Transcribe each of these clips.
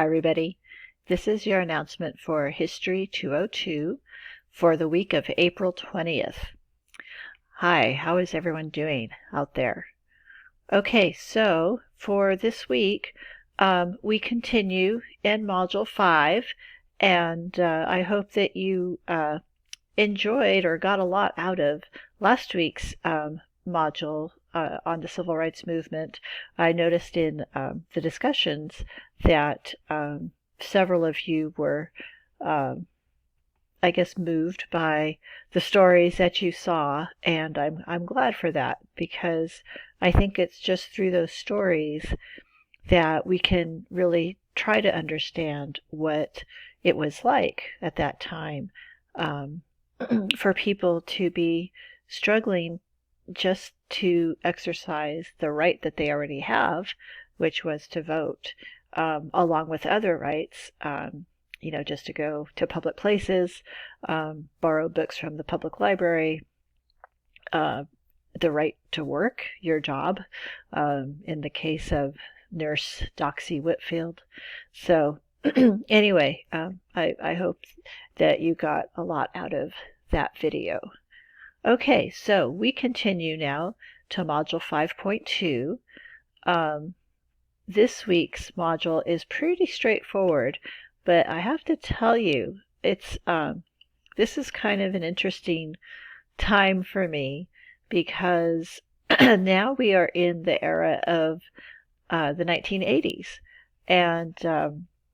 Hi, everybody. This is your announcement for History 202 for the week of April 20th. Hi, how is everyone doing out there? Okay, so for this week, we continue in Module 5, and I hope that you enjoyed or got a lot out of last week's module on the Civil Rights Movement. I noticed in the discussions that several of you were, I guess, moved by the stories that you saw, and I'm glad for that, because I think it's just through those stories that we can really try to understand what it was like at that time for people to be struggling just to exercise the right that they already have, which was to vote, along with other rights, just to go to public places, borrow books from the public library, the right to work, your job, in the case of Nurse Doxy Whitfield. So anyway, I hope that you got a lot out of that video. Okay, so we continue now to Module 5.2. This week's module is pretty straightforward, but I have to tell you, this is kind of an interesting time for me, because now we are in the era of the 1980s, and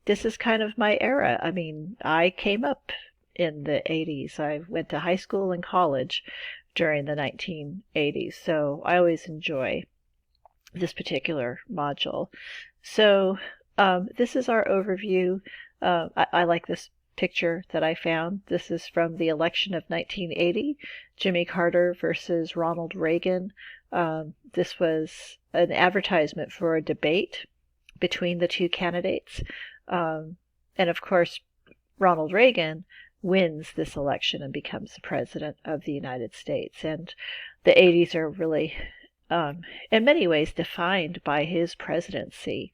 this is kind of my era. I mean, I came up in the 80s. I went to high school and college during the 1980s, so I always enjoy this particular module. So this is our overview. I like this picture that I found. This is from the election of 1980, Jimmy Carter versus Ronald Reagan. This was an advertisement for a debate between the two candidates. And of course, Ronald Reagan wins this election and becomes the president of the United States. And the 80s are really, in many ways, defined by his presidency.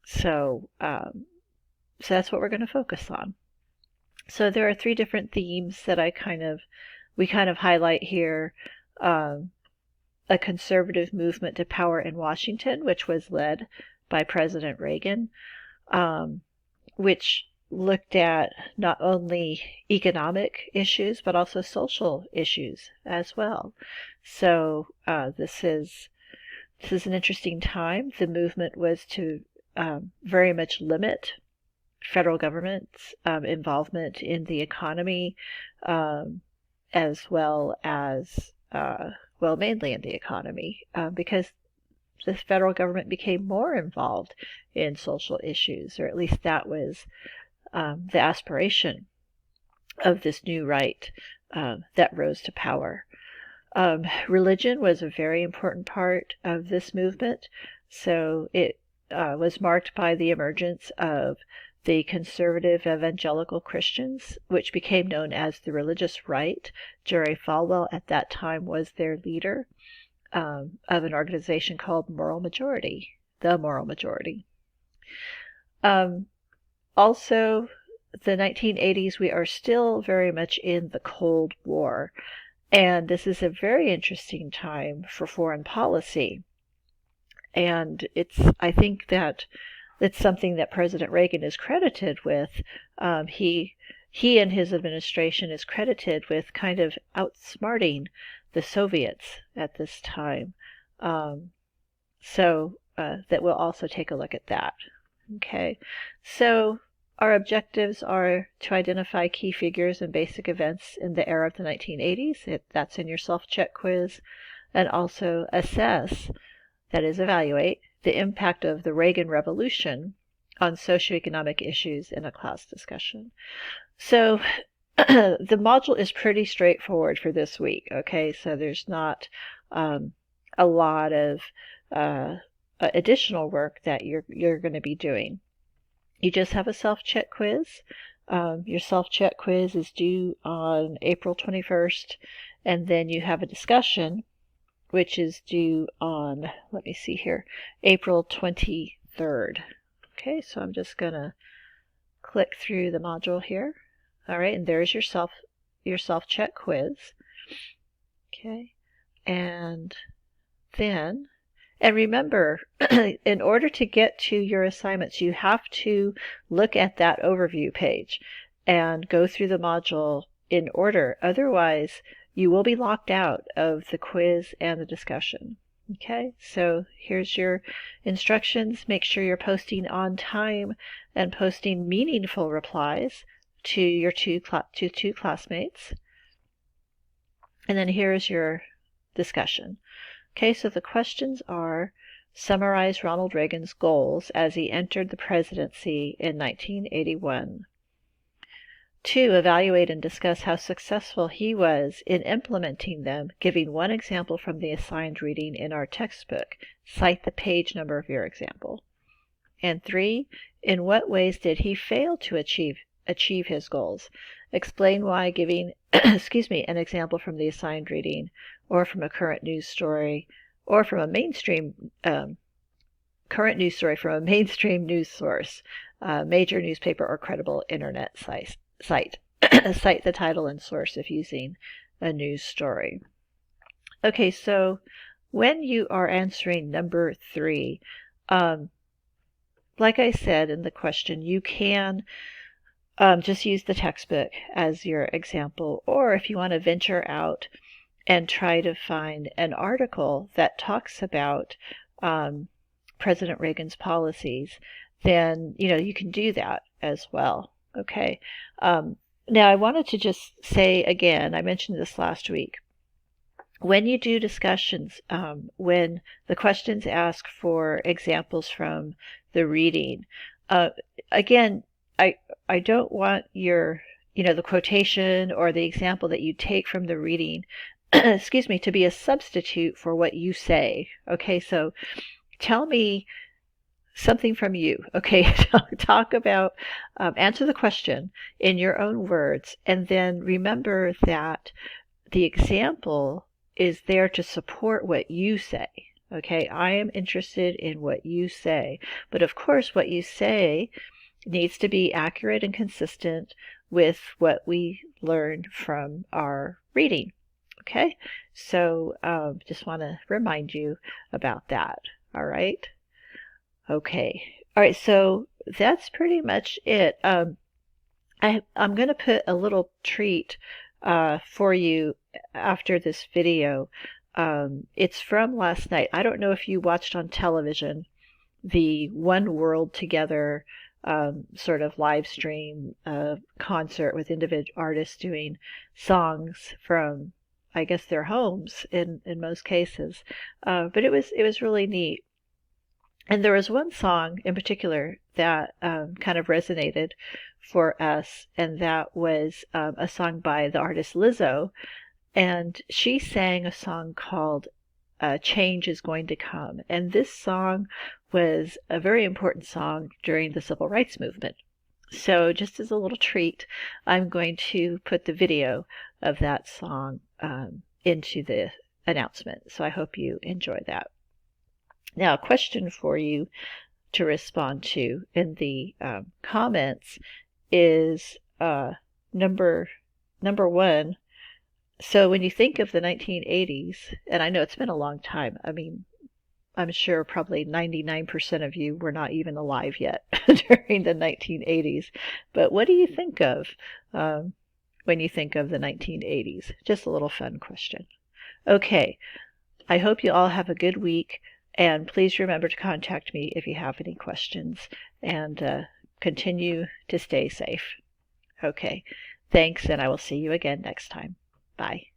So that's what we're going to focus on. So there are three different themes that we kind of highlight here. A conservative movement to power in Washington, which was led by President Reagan, which looked at not only economic issues, but also social issues as well. So this is an interesting time. The movement was to very much limit federal government's involvement in the economy, as well as, mainly in the economy, because the federal government became more involved in social issues, or at least that was the aspiration of this new right that rose to power. Religion was a very important part of this movement, so it was marked by the emergence of the conservative evangelical Christians, which became known as the religious right. Jerry Falwell at that time was their leader of an organization called Moral Majority, the Moral Majority. Also, the 1980s, we are still very much in the Cold War, and this is a very interesting time for foreign policy. And I think that it's something that President Reagan is credited with. He and his administration is credited with kind of outsmarting the Soviets at this time. So that we'll also take a look at that. Okay, so our objectives are to identify key figures and basic events in the era of the 1980s. That's in your self-check quiz. And also assess, that is, evaluate, the impact of the Reagan Revolution on socioeconomic issues in a class discussion. So the module is pretty straightforward for this week, okay? So there's not a lot of additional work that you're going to be doing. You just have a self-check quiz. Your self-check quiz is due on April 21st, and then you have a discussion, which is due on, let me see here, April 23rd. Okay, so I'm just going to click through the module here. All right, and there's your self-check quiz. Okay, and then, and remember, in order to get to your assignments, you have to look at that overview page and go through the module in order. Otherwise, you will be locked out of the quiz and the discussion. Okay, so here's your instructions. Make sure you're posting on time and posting meaningful replies to your two classmates. And then here's your discussion. Okay, so the questions are: summarize Ronald Reagan's goals as he entered the presidency in 1981. 2. Evaluate and discuss how successful he was in implementing them, giving one example from the assigned reading in our textbook. Cite the page number of your example. And 3. In what ways did he fail to achieve his goals? Explain why, giving an example from the assigned reading, or from a current news story, or from a mainstream current news story from a mainstream news source, major newspaper or credible internet site. Cite the title and source if using a news story. Okay, so when you are answering number 3, like I said in the question, you can just use the textbook as your example, or if you want to venture out and try to find an article that talks about President Reagan's policies, then you can do that as well. Okay. Now I wanted to just say again, I mentioned this last week, when you do discussions, when the questions ask for examples from the reading, again, I don't want your, the quotation or the example that you take from the reading, to be a substitute for what you say. Okay, so tell me something from you. Okay, talk about, answer the question in your own words, and then remember that the example is there to support what you say. Okay, I am interested in what you say, but of course what you say needs to be accurate and consistent with what we learned from our reading. Okay, so just want to remind you about that. All right. Okay. All right. So that's pretty much it. I'm going to put a little treat for you after this video. It's from last night. I don't know if you watched on television the One World Together sort of live stream concert with individual artists doing songs from, I guess, their homes in most cases. But it was really neat. And there was one song in particular that kind of resonated for us, and that was a song by the artist Lizzo. And she sang a song called Change is Going to Come. And this song was a very important song during the Civil Rights Movement. So just as a little treat, I'm going to put the video of that song into the announcement. So I hope you enjoy that. Now, a question for you to respond to in the comments is number 1. So when you think of the 1980s, and I know it's been a long time, I mean, I'm sure probably 99% of you were not even alive yet during the 1980s, but what do you think of when you think of the 1980s? Just a little fun question. Okay, I hope you all have a good week. And please remember to contact me if you have any questions, and continue to stay safe. Okay, thanks, and I will see you again next time. Bye.